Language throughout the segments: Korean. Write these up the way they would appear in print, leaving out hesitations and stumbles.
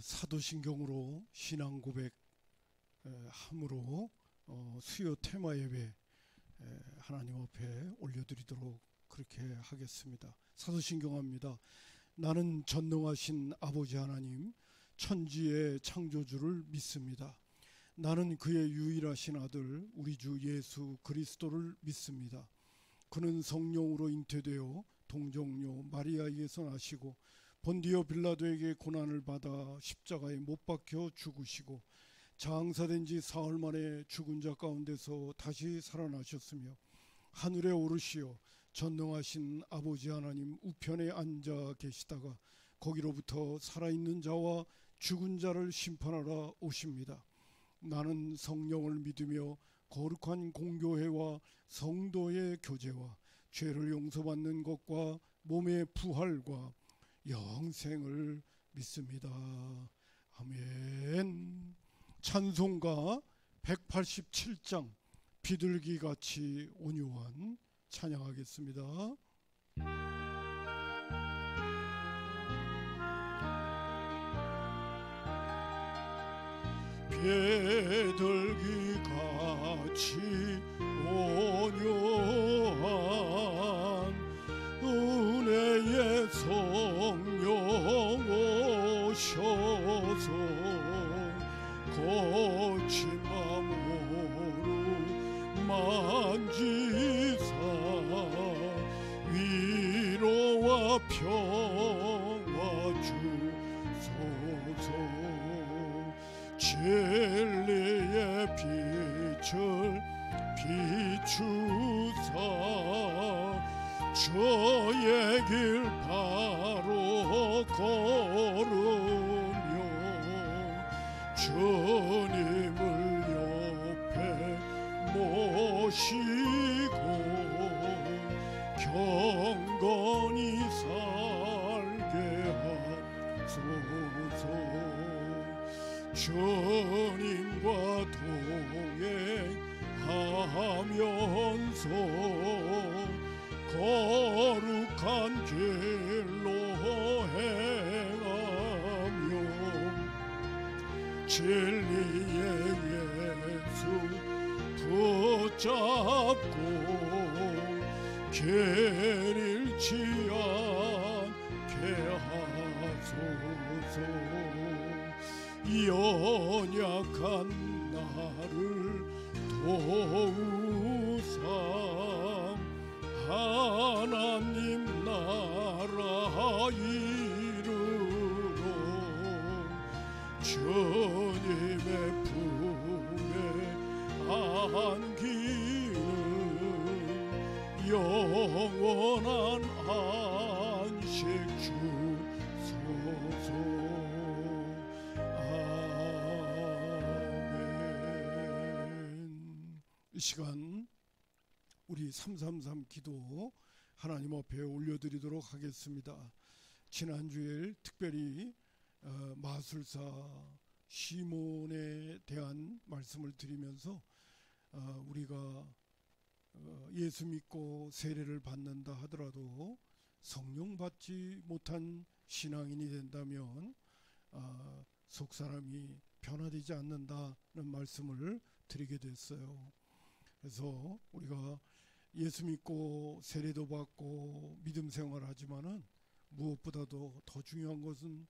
사도신경으로 신앙 고백 함으로 수요 테마 예배 하나님 앞에 올려드리도록 그렇게 하겠습니다. 사도신경합니다. 나는 전능하신 아버지 하나님 천지의 창조주를 믿습니다. 나는 그의 유일하신 아들 우리 주 예수 그리스도를 믿습니다. 그는 성령으로 잉태되어 동정녀 마리아에게서 나시고 본디오 빌라도에게 고난을 받아 십자가에 못 박혀 죽으시고 장사된 지 사흘 만에 죽은 자 가운데서 다시 살아나셨으며 하늘에 오르시어 전능하신 아버지 하나님 우편에 앉아 계시다가 거기로부터 살아있는 자와 죽은 자를 심판하러 오십니다. 나는 성령을 믿으며 거룩한 공교회와 성도의 교제와 죄를 용서받는 것과 몸의 부활과 영생을 믿습니다. 아멘. 찬송가 187장 비둘기같이 온유한 찬양하겠습니다. 비둘기같이 온유한 은혜의 성령 오셔서 거친 마음으로 만지사 위로와 평화 주소서. 진리의 빛을 비추사 저의 길 바로 걸으며 주님을 옆에 모시고 경건히 살게 하소서. 주님과 동행하면서 거룩한 길로 행하며 진리의 예수 붙잡고 길 잃지 않게 하소서. 연약한 나를 도우사 하나님 나라 이루어 주님의 품에 안기는 영원한 안식 주소서. 아멘. 이 시간 우리 333 기도 하나님 앞에 올려드리도록 하겠습니다. 지난주에 특별히 마술사 시몬에 대한 말씀을 드리면서 우리가 예수 믿고 세례를 받는다 하더라도 성령 받지 못한 신앙인이 된다면 속 사람이 변화되지 않는다는 말씀을 드리게 됐어요. 그래서 우리가 예수 믿고 세례도 받고 믿음 생활하지만은 무엇보다도 더 중요한 것은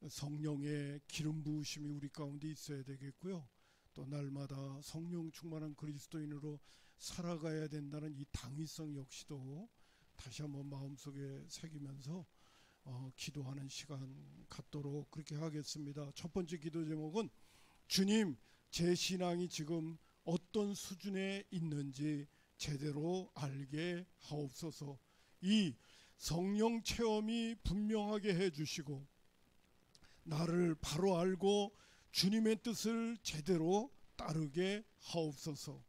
성령의 기름 부으심이 우리 가운데 있어야 되겠고요. 또 날마다 성령 충만한 그리스도인으로 살아가야 된다는 이 당위성 역시도 다시 한번 마음속에 새기면서 기도하는 시간 갖도록 그렇게 하겠습니다. 첫 번째 기도 제목은 주님, 제 신앙이 지금 어떤 수준에 있는지 제대로 알게 하옵소서. 이 성령 체험이 분명하게 해주시고 나를 바로 알고 주님의 뜻을 제대로 따르게 하옵소서.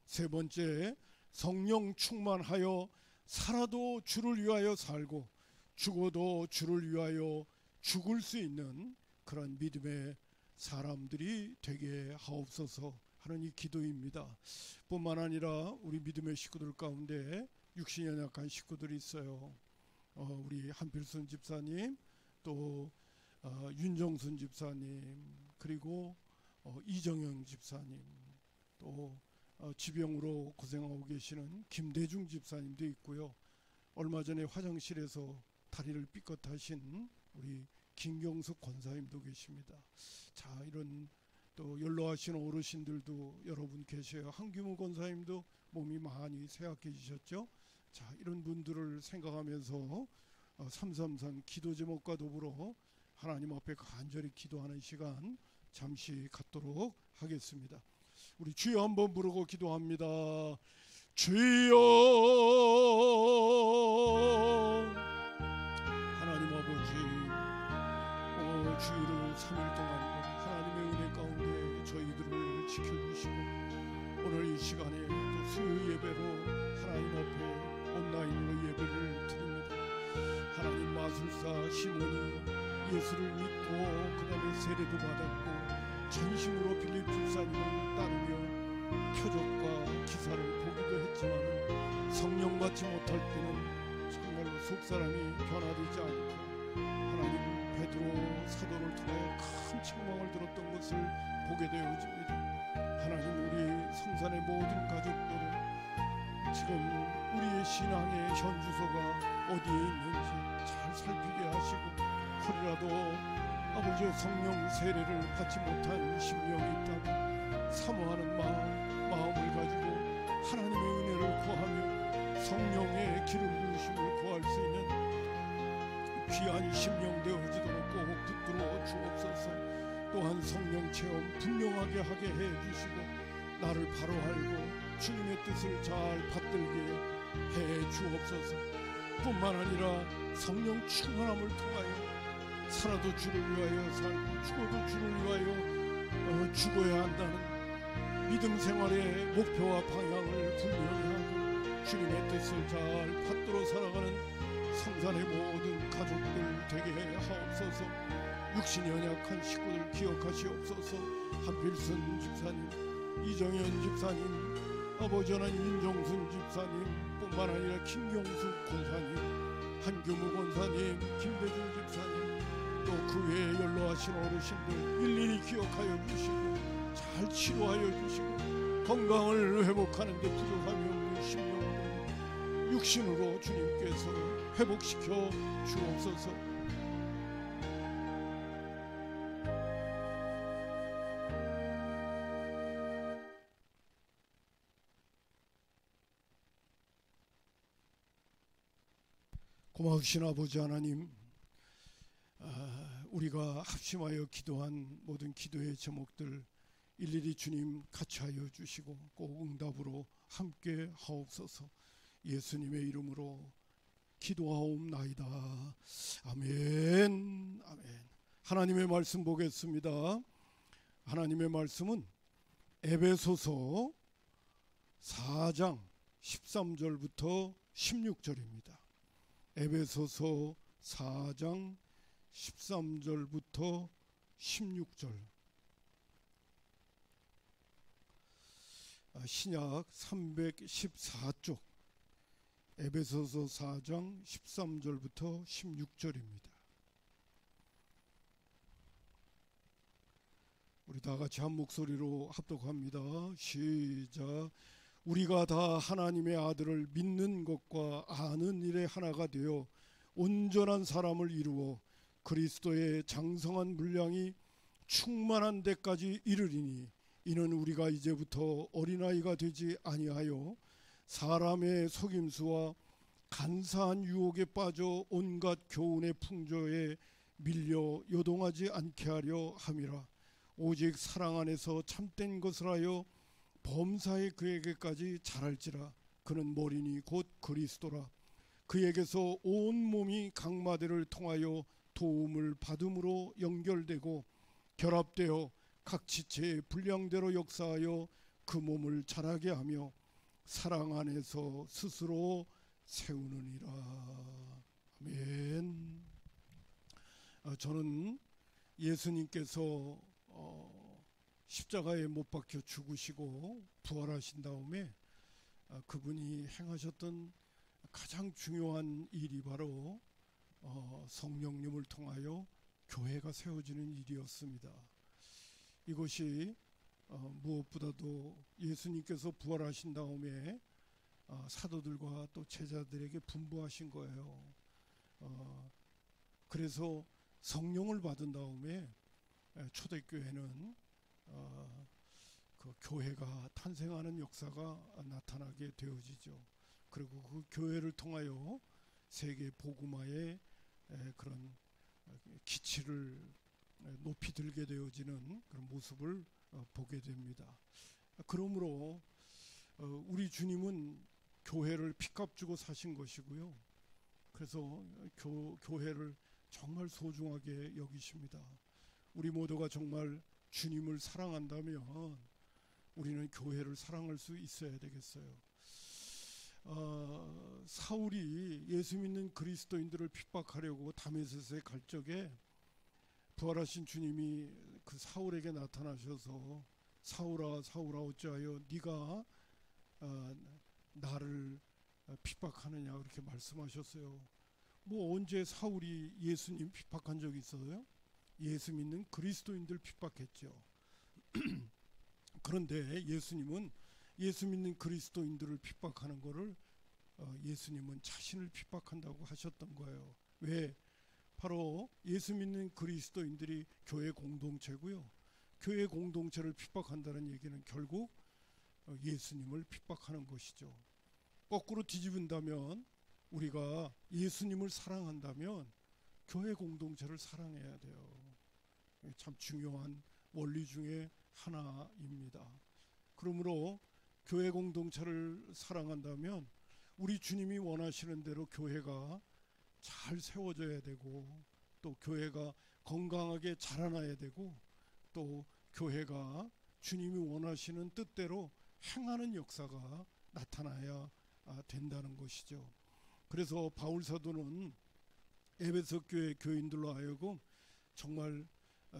세 번째, 성령 충만하여 살아도 주를 위하여 살고 죽어도 주를 위하여 죽을 수 있는 그런 믿음의 사람들이 되게 하옵소서 하는 이 기도입니다. 뿐만 아니라 우리 믿음의 식구들 가운데 육신이 연약한 식구들이 있어요. 우리 한필순 집사님, 또 윤정순 집사님, 그리고 이정영 집사님, 또 지병으로 고생하고 계시는 김대중 집사님도 있고요. 얼마 전에 화장실에서 다리를 삐끗하신 우리 김경숙 권사님도 계십니다. 자, 이런 또 연로하신 어르신들도 여러분 계셔요. 한규무 권사님도 몸이 많이 쇠약해지셨죠. 자, 이런 분들을 생각하면서 333 기도 제목과 더불어 하나님 앞에 간절히 기도하는 시간 잠시 갖도록 하겠습니다. 우리 주여 한번 부르고 기도합니다. 주여. 하나님 아버지, 주일을 3일 동안 하나님의 은혜 가운데 저희들을 지켜주시고 오늘 이 시간에 또 수요 예배로 하나님 앞에 온라인으로 예배를 드립니다. 하나님, 마술사 시몬이 예수를 믿고 그 다음에 세례도 받았고 전심으로 빌립 집사님을 따르며 표적과 기사를 보기도 했지만 성령 받지 못할 때는 정말로 속사람이 변화되지 않고 하나님, 베드로 사도를 통하여 큰 책망을 들었던 것을 보게 되어집니다. 하나님, 우리 성산의 모든 가족들은 지금 우리의 신앙의 현주소가 어디에 있는지 잘 살피게 하시고, 혹이라도 아버지의 성령 세례를 받지 못한 심령이 있다면 사모하는 마음을 가지고 하나님의 은혜를 구하며 성령의 기름 부으심을 구할 수 있는 귀한 심령 되어지도록 꼭 붙들어 주옵소서. 또한 성령 체험 분명하게 하게 해주시고 나를 바로 알고 주님의 뜻을 잘 받들게 해 주옵소서. 뿐만 아니라 성령 충만함을 통하여 살아도 주를 위하여 살고 죽어도 주를 위하여 죽어야 한다는 믿음 생활의 목표와 방향을 분명히 하고 주님의 뜻을 잘 받들어 살아가는 성산의 모든 가족들 되게 하옵소서. 육신이 연약한 식구들 기억하시옵소서. 한필순 집사님, 이정현 집사님, 아버지는 윤정순 집사님, 뿐만 아니라 김경숙 권사님, 한규무 권사님, 김대중 집사님, 또 그 외에 연로하신 어르신들 일일이 기억하여 주시고 잘 치료하여 주시고 건강을 회복하는 데 부족함이 없는 심령들 육신으로 주님께서 회복시켜 주옵소서. 고마우신 아버지 하나님, 우리가 합심하여 기도한 모든 기도의 제목들 일일이 주님 같이 하여 주시고 꼭 응답으로 함께 하옵소서. 예수님의 이름으로 기도하옵나이다. 아멘. 아멘. 하나님의 말씀 보겠습니다. 하나님의 말씀은 에베소서 4장 13절부터 16절입니다. 에베소서 4장 13절부터 16절. 신약 314쪽 에베소서 4장 13절부터 16절입니다. 우리 다 같이 한 목소리로 합독합니다. 시작. 우리가 다 하나님의 아들을 믿는 것과 아는 일에 하나가 되어 온전한 사람을 이루어 그리스도의 장성한 분량이 충만한 데까지 이르리니 이는 우리가 이제부터 어린아이가 되지 아니하여 사람의 속임수와 간사한 유혹에 빠져 온갖 교훈의 풍조에 밀려 요동하지 않게 하려 함이라. 오직 사랑 안에서 참된 것을 하여 범사에 그에게까지 자랄지라. 그는 머리니 곧 그리스도라. 그에게서 온 몸이 각 마디를 통하여 도움을 받음으로 연결되고 결합되어 각 지체의 분량대로 역사하여 그 몸을 자라게 하며 사랑 안에서 스스로 세우느니라. 아멘. 저는 예수님께서 십자가에 못 박혀 죽으시고 부활하신 다음에 그분이 행하셨던 가장 중요한 일이 바로 성령님을 통하여 교회가 세워지는 일이었습니다. 이것이 무엇보다도 예수님께서 부활하신 다음에 사도들과 또 제자들에게 분부하신 거예요. 그래서 성령을 받은 다음에 초대교회는 그 교회가 탄생하는 역사가 나타나게 되어지죠. 그리고 그 교회를 통하여 세계 복음화의 그런 기치를 높이 들게 되어지는 그런 모습을 보게 됩니다. 그러므로 우리 주님은 교회를 핏값 주고 사신 것이고요. 그래서 교회를 정말 소중하게 여기십니다. 우리 모두가 정말 주님을 사랑한다면 우리는 교회를 사랑할 수 있어야 되겠어요. 사울이 예수 믿는 그리스도인들을 핍박하려고 다메섹에 갈 적에 부활하신 주님이 그 사울에게 나타나셔서 사울아 사울아 어찌하여 네가 나를 핍박하느냐 그렇게 말씀하셨어요. 뭐 언제 사울이 예수님 핍박한 적이 있어요? 예수 믿는 그리스도인들 핍박했죠. 그런데 예수님은 예수 믿는 그리스도인들을 핍박하는 것을 예수님은 자신을 핍박한다고 하셨던 거예요. 왜? 바로 예수 믿는 그리스도인들이 교회 공동체고요. 교회 공동체를 핍박한다는 얘기는 결국 예수님을 핍박하는 것이죠. 거꾸로 뒤집은다면 우리가 예수님을 사랑한다면 교회 공동체를 사랑해야 돼요. 참 중요한 원리 중에 하나입니다. 그러므로 교회 공동체를 사랑한다면 우리 주님이 원하시는 대로 교회가 잘 세워져야 되고 또 교회가 건강하게 자라나야 되고 또 교회가 주님이 원하시는 뜻대로 행하는 역사가 나타나야 된다는 것이죠. 그래서 바울 사도는 에베소 교회 교인들로 하여금 정말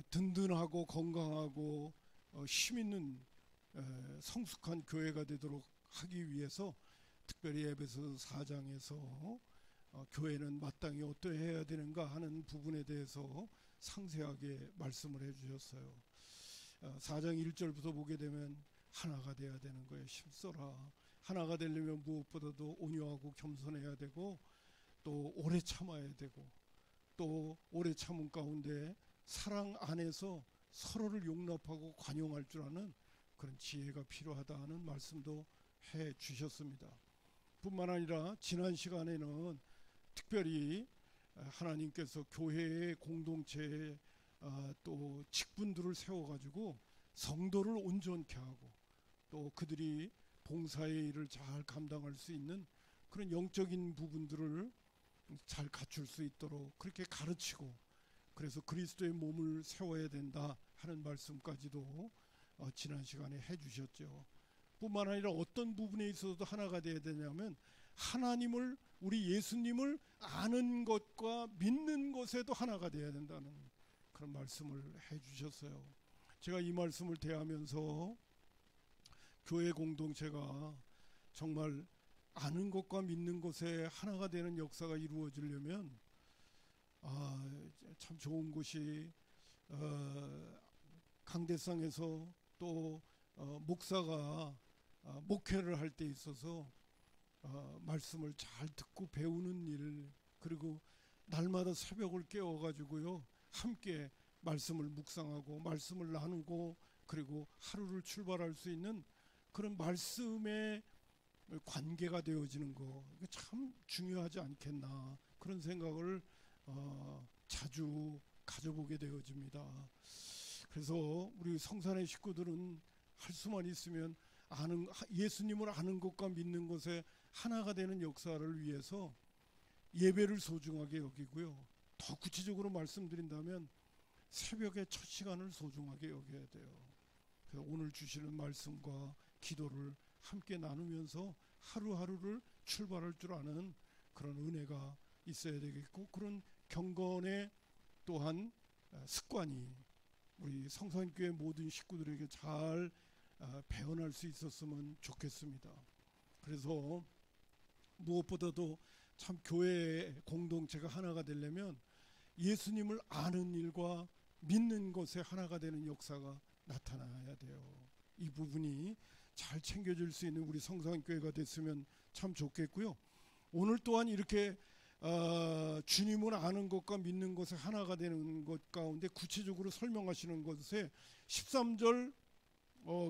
든든하고 건강하고 힘있는 성숙한 교회가 되도록 하기 위해서 특별히 에베소 4장에서 교회는 마땅히 어떠해야 되는가 하는 부분에 대해서 상세하게 말씀을 해주셨어요. 4장 1절부터 보게 되면 하나가 돼야 되는 거예요. 힘써라. 하나가 되려면 무엇보다도 온유하고 겸손해야 되고 또 오래 참아야 되고 또 오래 참은 가운데 사랑 안에서 서로를 용납하고 관용할 줄 아는 그런 지혜가 필요하다 하는 말씀도 해 주셨습니다. 뿐만 아니라 지난 시간에는 특별히 하나님께서 교회의 공동체에 또 직분들을 세워가지고 성도를 온전케 하고 또 그들이 봉사의 일을 잘 감당할 수 있는 그런 영적인 부분들을 잘 갖출 수 있도록 그렇게 가르치고 그래서 그리스도의 몸을 세워야 된다 하는 말씀까지도 지난 시간에 해주셨죠. 뿐만 아니라 어떤 부분에 있어서도 하나가 되어야 되냐면 하나님을 우리 예수님을 아는 것과 믿는 것에도 하나가 되어야 된다는 그런 말씀을 해주셨어요. 제가 이 말씀을 대하면서 교회 공동체가 정말 아는 것과 믿는 것에 하나가 되는 역사가 이루어지려면 참 좋은 곳이 강대상에서 또 목사가 목회를 할 때 있어서 말씀을 잘 듣고 배우는 일 그리고 날마다 새벽을 깨워가지고요 함께 말씀을 묵상하고 말씀을 나누고 그리고 하루를 출발할 수 있는 그런 말씀의 관계가 되어지는 거 이게 참 중요하지 않겠나 그런 생각을 자주 가져보게 되어집니다. 그래서 우리 성산의 식구들은 할 수만 있으면 예수님을 아는 것과 믿는 것에 하나가 되는 역사를 위해서 예배를 소중하게 여기고요. 더 구체적으로 말씀드린다면 새벽의 첫 시간을 소중하게 여겨야 돼요. 그래서 오늘 주시는 말씀과 기도를 함께 나누면서 하루하루를 출발할 줄 아는 그런 은혜가 있어야 되겠고 그런 경건의 또한 습관이 우리 성산교회 모든 식구들에게 잘 배어날 수 있었으면 좋겠습니다. 그래서 무엇보다도 참 교회 공동체가 하나가 되려면 예수님을 아는 일과 믿는 것에 하나가 되는 역사가 나타나야 돼요. 이 부분이 잘 챙겨줄 수 있는 우리 성산교회가 됐으면 참 좋겠고요. 오늘 또한 이렇게 주님을 아는 것과 믿는 것에 하나가 되는 것 가운데 구체적으로 설명하시는 것에 13절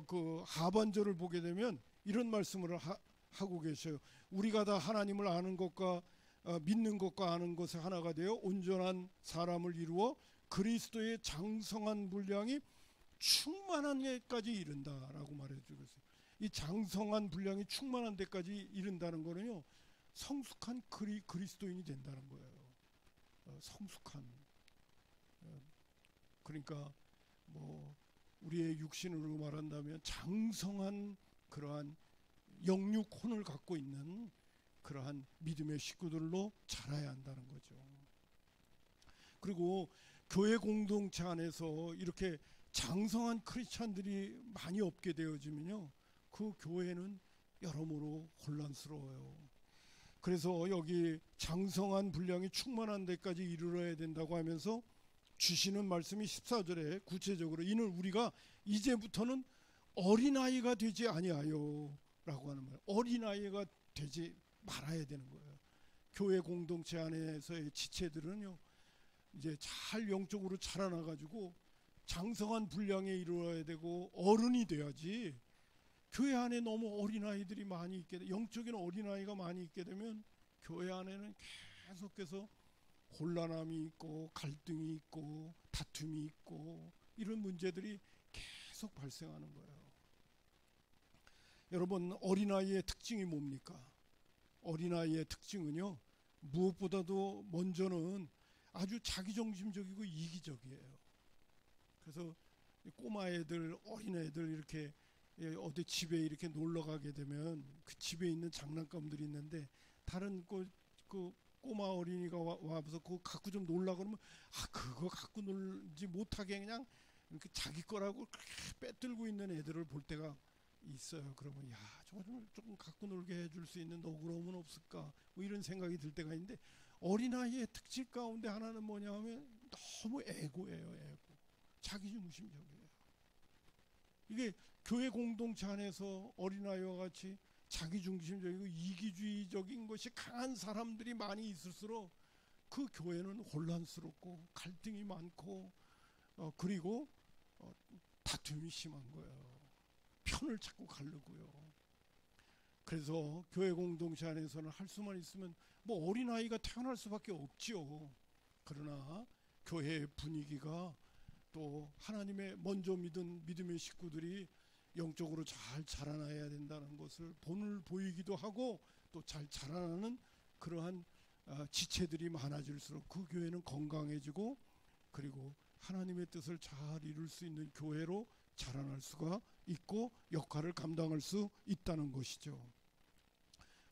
그 하반절을 보게 되면 이런 말씀을 하고 계셔요. 우리가 다 하나님을 아는 것과 믿는 것과 아는 것에 하나가 되어 온전한 사람을 이루어 그리스도의 장성한 분량이 충만한 데까지 이른다라고 말해주고 있어요. 이 장성한 분량이 충만한 데까지 이른다는 거는요, 성숙한 그리스도인이 된다는 거예요. 성숙한. 그러니까 뭐 우리의 육신으로 말한다면 장성한 그러한 영육혼을 갖고 있는 그러한 믿음의 식구들로 자라야 한다는 거죠. 그리고 교회 공동체 안에서 이렇게 장성한 크리스찬들이 많이 없게 되어지면요, 그 교회는 여러모로 혼란스러워요. 그래서 여기 장성한 분량이 충만한 데까지 이르러야 된다고 하면서 주시는 말씀이 14절에 구체적으로 이는 우리가 이제부터는 어린아이가 되지 아니하여 라고 하는 말, 어린아이가 되지 말아야 되는 거예요. 교회 공동체 안에서의 지체들은요, 이제 잘 영적으로 자라나 가지고 장성한 분량에 이르러야 되고 어른이 돼야지. 교회 안에 너무 어린아이들이 많이 있게 돼, 영적인 어린아이가 많이 있게 되면 교회 안에는 계속해서 혼란함이 있고 갈등이 있고 다툼이 있고 이런 문제들이 계속 발생하는 거예요. 여러분, 어린아이의 특징이 뭡니까? 어린아이의 특징은요, 무엇보다도 먼저는 아주 자기중심적이고 이기적이에요. 그래서 꼬마 애들, 어린 애들 이렇게 어디 집에 이렇게 놀러 가게 되면 그 집에 있는 장난감들이 있는데 다른 그 꼬마 어린이가 와서 그거 갖고 좀 놀라 그러면 그거 갖고 놀지 못하게 그냥 자기 거라고 빼들고 있는 애들을 볼 때가 있어요. 그러면 야, 저거 좀 조금 갖고 놀게 해줄 수 있는 너그러움은 없을까? 뭐 이런 생각이 들 때가 있는데, 어린아이의 특질 가운데 하나는 뭐냐면 너무 에고예요. 에고. 자기중심적이에요. 이게 교회 공동체 안에서 어린아이와 같이 자기중심적이고 이기주의적인 것이 강한 사람들이 많이 있을수록 그 교회는 혼란스럽고 갈등이 많고 그리고 다툼이 심한 거예요. 편을 자꾸 가르고요. 그래서 교회 공동체 안에서는 할 수만 있으면 뭐 어린아이가 태어날 수밖에 없지요. 그러나 교회의 분위기가 또 하나님의 먼저 믿은 믿음의 식구들이 영적으로 잘 자라나야 된다는 것을 본을 보이기도 하고 또 잘 자라나는 그러한 지체들이 많아질수록 그 교회는 건강해지고 그리고 하나님의 뜻을 잘 이룰 수 있는 교회로 자라날 수가 있고 역할을 감당할 수 있다는 것이죠.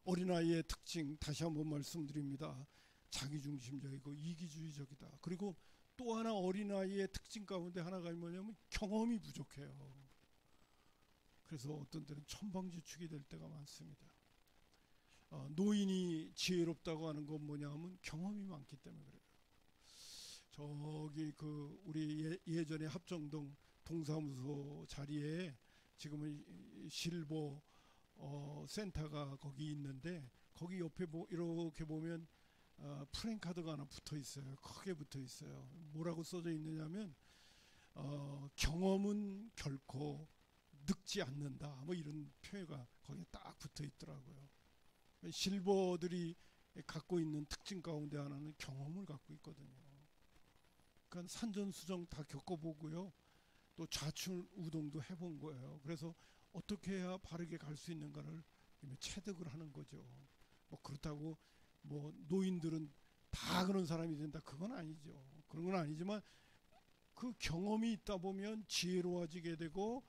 어린아이의 특징 다시 한번 말씀드립니다. 자기중심적이고 이기주의적이다. 그리고 또 하나 어린아이의 특징 가운데 하나가 뭐냐면 경험이 부족해요. 그래서 어떤 때는 천방지축이 될 때가 많습니다. 노인이 지혜롭다고 하는 건 뭐냐면 경험이 많기 때문에 그래요. 저기 그 우리 예전에 합정동 동사무소 자리에 지금은 실버 센터가 거기 있는데 거기 옆에 이렇게 보면 프랭카드가 하나 붙어 있어요. 크게 붙어 있어요. 뭐라고 써져 있느냐면 경험은 결코 늙지 않는다. 뭐 이런 표현가 거기에 딱 붙어 있더라고요. 실버들이 갖고 있는 특징 가운데 하나는 경험을 갖고 있거든요. 그러니까 산전수정 다 겪어보고요. 또 좌충우동도 해본 거예요. 그래서 어떻게 해야 바르게 갈 수 있는가를 체득을 하는 거죠. 뭐 그렇다고 뭐 노인들은 다 그런 사람이 된다, 그건 아니죠. 그런 건 아니지만 그 경험이 있다 보면 지혜로워지게 되고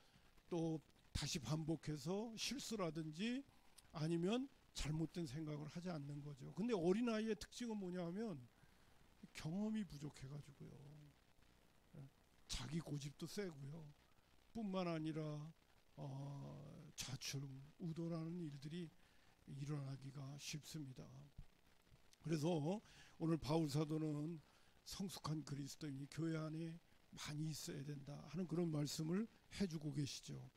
또 다시 반복해서 실수라든지 아니면 잘못된 생각을 하지 않는 거죠. 근데 어린아이의 특징은 뭐냐 하면 경험이 부족해가지고요. 자기 고집도 세고요. 뿐만 아니라 좌충우돌하는 일들이 일어나기가 쉽습니다. 그래서 오늘 바울 사도는 성숙한 그리스도인이 교회 안에 많이 있어야 된다 하는 그런 말씀을 해주고 계시죠.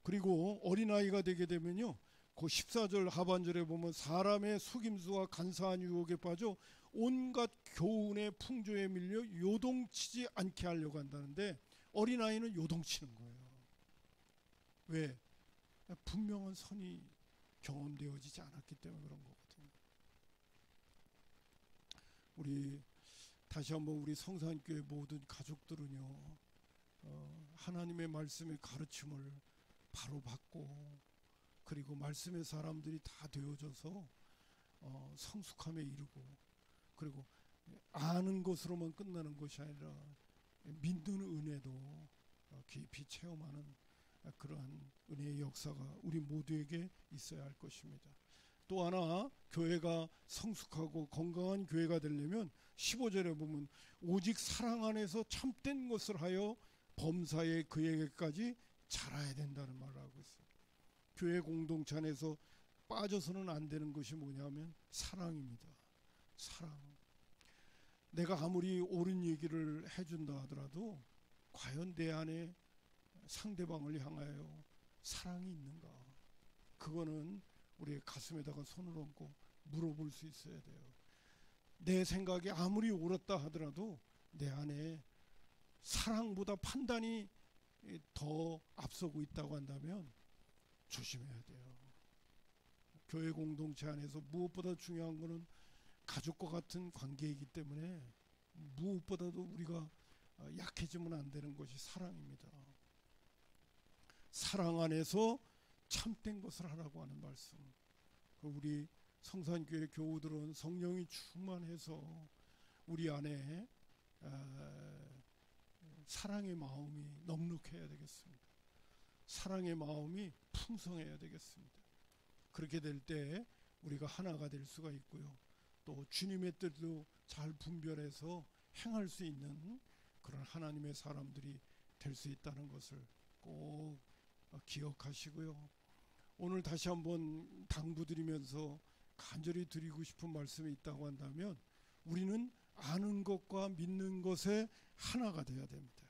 그리고 어린아이가 되게 되면요, 그 14절 하반절에 보면 사람의 속임수와 간사한 유혹에 빠져 온갖 교훈의 풍조에 밀려 요동치지 않게 하려고 한다는데, 어린아이는 요동치는 거예요. 왜? 분명한 선이 경험되어지지 않았기 때문에 그런 거거든요. 우리 다시 한번 우리 성산교회 모든 가족들은요, 하나님의 말씀의 가르침을 바로 받고, 그리고 말씀의 사람들이 다 되어져서 성숙함에 이르고, 그리고 아는 것으로만 끝나는 것이 아니라 믿는 은혜도 깊이 체험하는 그러한 은혜의 역사가 우리 모두에게 있어야 할 것입니다. 또 하나, 교회가 성숙하고 건강한 교회가 되려면 15절에 보면 오직 사랑 안에서 참된 것을 하여 범사에 그에게까지 자라야 된다는 말을 하고 있어요. 교회 공동체 안에서 빠져서는 안 되는 것이 뭐냐면 사랑입니다. 사랑. 내가 아무리 옳은 얘기를 해준다 하더라도 과연 내 안에 상대방을 향하여 사랑이 있는가? 그거는 우리의 가슴에다가 손을 얹고 물어볼 수 있어야 돼요. 내 생각이 아무리 옳았다 하더라도 내 안에 사랑보다 판단이 더 앞서고 있다고 한다면 조심해야 돼요. 교회 공동체 안에서 무엇보다 중요한 것은 가족과 같은 관계이기 때문에 무엇보다도 우리가 약해지면 안 되는 것이 사랑입니다. 사랑 안에서 참된 것을 하라고 하는 말씀. 우리 성산교회 교우들은 성령이 충만해서 우리 안에 사랑의 마음이 넉넉해야 되겠습니다. 사랑의 마음이 풍성해야 되겠습니다. 그렇게 될 때 우리가 하나가 될 수가 있고요, 또 주님의 뜻도 잘 분별해서 행할 수 있는 그런 하나님의 사람들이 될 수 있다는 것을 꼭 기억하시고요. 오늘 다시 한번 당부드리면서 간절히 드리고 싶은 말씀이 있다고 한다면, 우리는 아는 것과 믿는 것에 하나가 되어야 됩니다.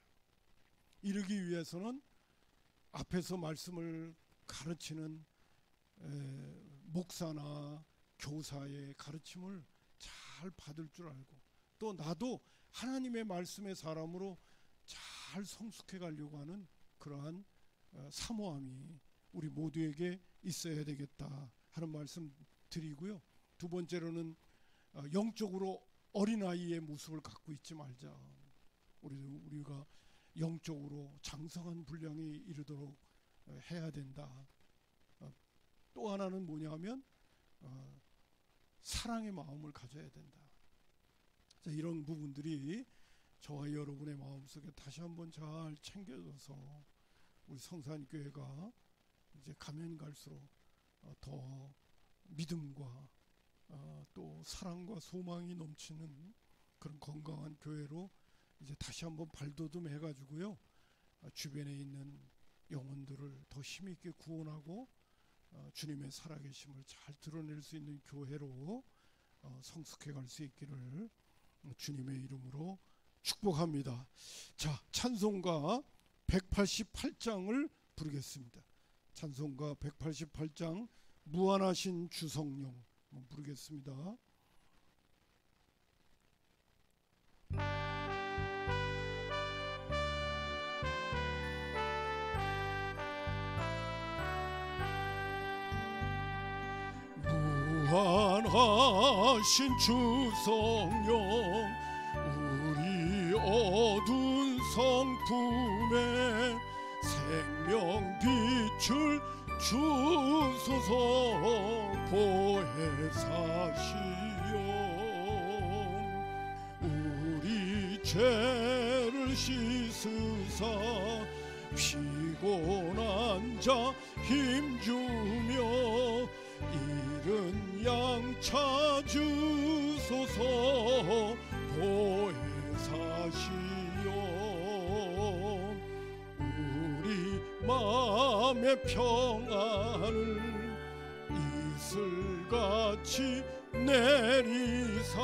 이르기 위해서는 앞에서 말씀을 가르치는 목사나 교사의 가르침을 잘 받을 줄 알고, 또 나도 하나님의 말씀의 사람으로 잘 성숙해 가려고 하는 그러한 사모함이 우리 모두에게 있어야 되겠다 하는 말씀 드리고요. 두 번째로는 영적으로 어린아이의 모습을 갖고 있지 말자. 우리가 영적으로 장성한 분량에 이르도록 해야 된다. 또 하나는 뭐냐면 사랑의 마음을 가져야 된다. 자, 이런 부분들이 저와 여러분의 마음속에 다시 한번 잘 챙겨져서 우리 성산교회가 이제 가면 갈수록 더 믿음과 또 사랑과 소망이 넘치는 그런 건강한 교회로 이제 다시 한번 발돋움해 가지고요, 주변에 있는 영혼들을 더 힘있게 구원하고 주님의 살아계심을 잘 드러낼 수 있는 교회로 성숙해 갈 수 있기를 주님의 이름으로 축복합니다. 자, 찬송가 188장을 부르겠습니다. 찬송가 188장 무한하신 주성령 부르겠습니다. 무한하신 주성령, 우리 어두운 성품에 생명 빛을 주소서. 보혜사시여 우리 죄를 씻으사 피곤한 자 힘주며 이른 양 찾으소서. 보혜사시여 우리 마음의 평안을 이슬같이 내리사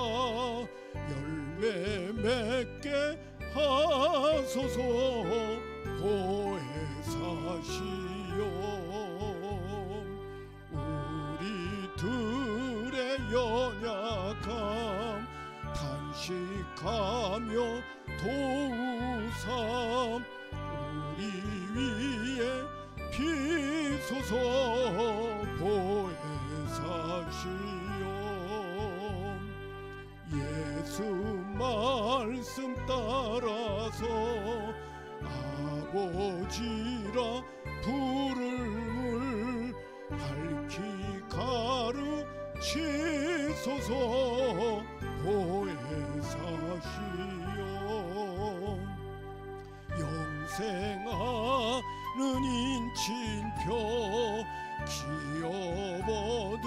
열매 맺게 하소서. 보혜사시여 우리들의 연약함 단식하며 도우삼. 우리 위에 비소서. 보혜사시여 예수 말씀 따라서 아버지라 부를 물 밝히 가르치소서. 보혜사시여 영생하는 인친표 기업 얻을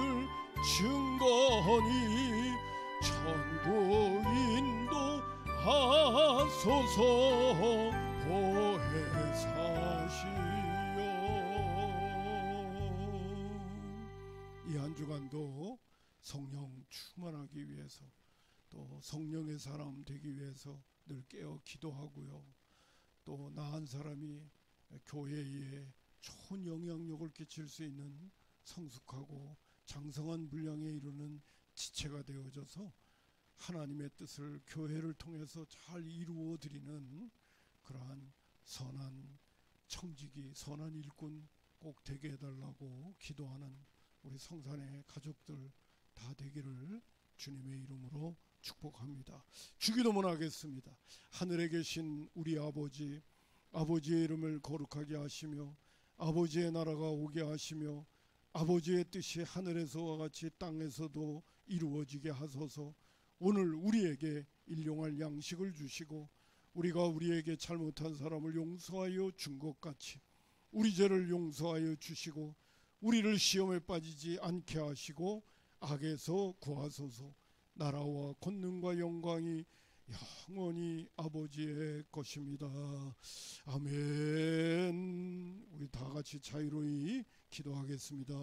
증거니 천국 인도하소서. 보혜사시여 이 한 주간도 성령 충만하기 위해서 또 성령의 사람 되기 위해서 늘 깨어 기도하고요. 또 나은 사람이 교회에 좋은 영향력을 끼칠 수 있는 성숙하고 장성한 분량에 이르는 지체가 되어져서 하나님의 뜻을 교회를 통해서 잘 이루어 드리는 그러한 선한 청지기, 선한 일꾼 꼭 되게 해달라고 기도하는 우리 성산의 가족들 다 되기를 주님의 이름으로 축복합니다. 주기도문 하겠습니다. 하늘에 계신 우리 아버지, 아버지의 이름을 거룩하게 하시며 아버지의 나라가 오게 하시며 아버지의 뜻이 하늘에서와 같이 땅에서도 이루어지게 하소서. 오늘 우리에게 일용할 양식을 주시고 우리가 우리에게 잘못한 사람을 용서하여 준 것 같이 우리 죄를 용서하여 주시고 우리를 시험에 빠지지 않게 하시고 악에서 구하소서. 나라와 권능과 영광이 영원히 아버지의 것입니다. 아멘. 우리 다 같이 자유로이 기도하겠습니다.